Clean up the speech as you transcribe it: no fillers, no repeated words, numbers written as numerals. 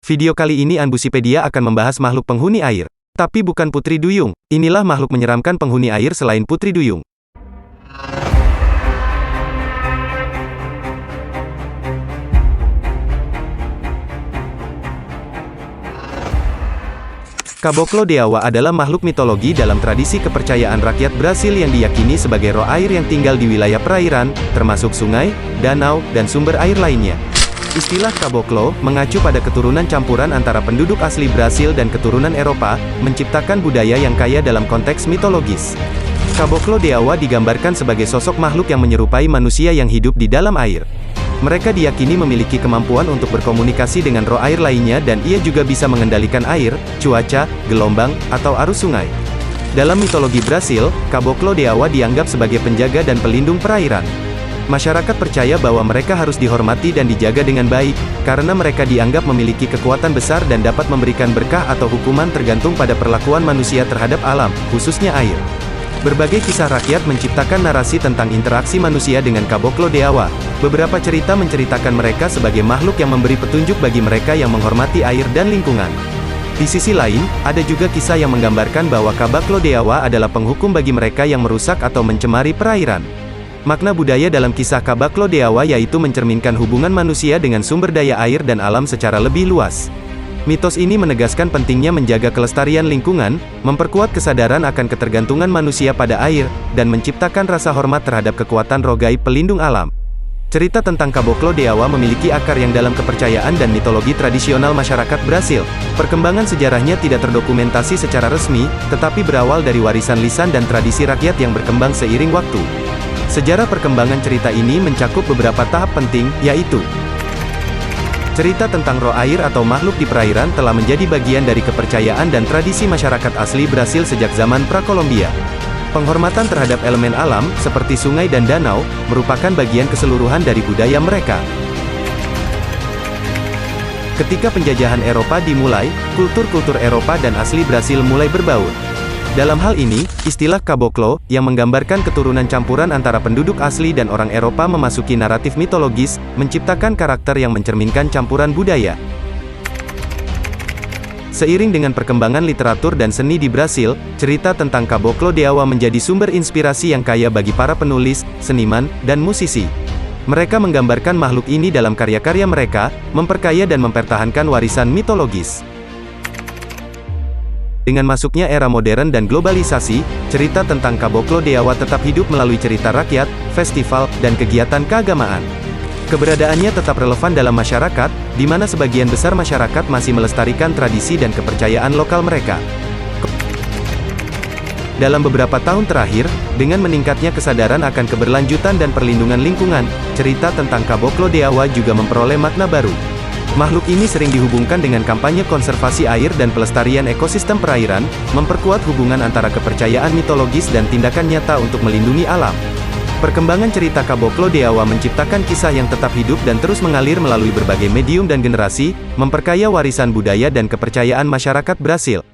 Video kali ini Unbusipedia akan membahas makhluk penghuni air. Tapi bukan putri duyung. Inilah makhluk menyeramkan penghuni air selain putri duyung. Caboclo Deawa adalah makhluk mitologi dalam tradisi kepercayaan rakyat Brasil yang diyakini sebagai roh air yang tinggal di wilayah perairan, termasuk sungai, danau, dan sumber air lainnya. Istilah Caboclo mengacu pada keturunan campuran antara penduduk asli Brasil dan keturunan Eropa, menciptakan budaya yang kaya dalam konteks mitologis. Caboclo Deawa digambarkan sebagai sosok makhluk yang menyerupai manusia yang hidup di dalam air. Mereka diyakini memiliki kemampuan untuk berkomunikasi dengan roh air lainnya dan ia juga bisa mengendalikan air, cuaca, gelombang, atau arus sungai. Dalam mitologi Brasil, Caboclo Deawa dianggap sebagai penjaga dan pelindung perairan. Masyarakat percaya bahwa mereka harus dihormati dan dijaga dengan baik, karena mereka dianggap memiliki kekuatan besar dan dapat memberikan berkah atau hukuman tergantung pada perlakuan manusia terhadap alam, khususnya air. Berbagai kisah rakyat menciptakan narasi tentang interaksi manusia dengan Caboclo Deawa. Beberapa cerita menceritakan mereka sebagai makhluk yang memberi petunjuk bagi mereka yang menghormati air dan lingkungan. Di sisi lain, ada juga kisah yang menggambarkan bahwa Caboclo Deawa adalah penghukum bagi mereka yang merusak atau mencemari perairan. Makna budaya dalam kisah Caboclo Deawa yaitu mencerminkan hubungan manusia dengan sumber daya air dan alam secara lebih luas. Mitos ini menegaskan pentingnya menjaga kelestarian lingkungan, memperkuat kesadaran akan ketergantungan manusia pada air, dan menciptakan rasa hormat terhadap kekuatan roh gaib pelindung alam. Cerita tentang Caboclo Deawa memiliki akar yang dalam kepercayaan dan mitologi tradisional masyarakat Brasil. Perkembangan sejarahnya tidak terdokumentasi secara resmi, tetapi berawal dari warisan lisan dan tradisi rakyat yang berkembang seiring waktu. Sejarah perkembangan cerita ini mencakup beberapa tahap penting, yaitu cerita tentang roh air atau makhluk di perairan telah menjadi bagian dari kepercayaan dan tradisi masyarakat asli Brasil sejak zaman Prakolombia. Penghormatan terhadap elemen alam, seperti sungai dan danau, merupakan bagian keseluruhan dari budaya mereka. Ketika penjajahan Eropa dimulai, kultur-kultur Eropa dan asli Brasil mulai berbaur. Dalam hal ini, istilah Caboclo, yang menggambarkan keturunan campuran antara penduduk asli dan orang Eropa memasuki naratif mitologis, menciptakan karakter yang mencerminkan campuran budaya. Seiring dengan perkembangan literatur dan seni di Brasil, cerita tentang Caboclo Deawa menjadi sumber inspirasi yang kaya bagi para penulis, seniman, dan musisi. Mereka menggambarkan makhluk ini dalam karya-karya mereka, memperkaya dan mempertahankan warisan mitologis. Dengan masuknya era modern dan globalisasi, cerita tentang Caboclo Deawa tetap hidup melalui cerita rakyat, festival, dan kegiatan keagamaan. Keberadaannya tetap relevan dalam masyarakat, di mana sebagian besar masyarakat masih melestarikan tradisi dan kepercayaan lokal mereka. Dalam beberapa tahun terakhir, dengan meningkatnya kesadaran akan keberlanjutan dan perlindungan lingkungan, cerita tentang Caboclo Deawa juga memperoleh makna baru. Makhluk ini sering dihubungkan dengan kampanye konservasi air dan pelestarian ekosistem perairan, memperkuat hubungan antara kepercayaan mitologis dan tindakan nyata untuk melindungi alam. Perkembangan cerita Caboclo Deawa menciptakan kisah yang tetap hidup dan terus mengalir melalui berbagai medium dan generasi, memperkaya warisan budaya dan kepercayaan masyarakat Brasil.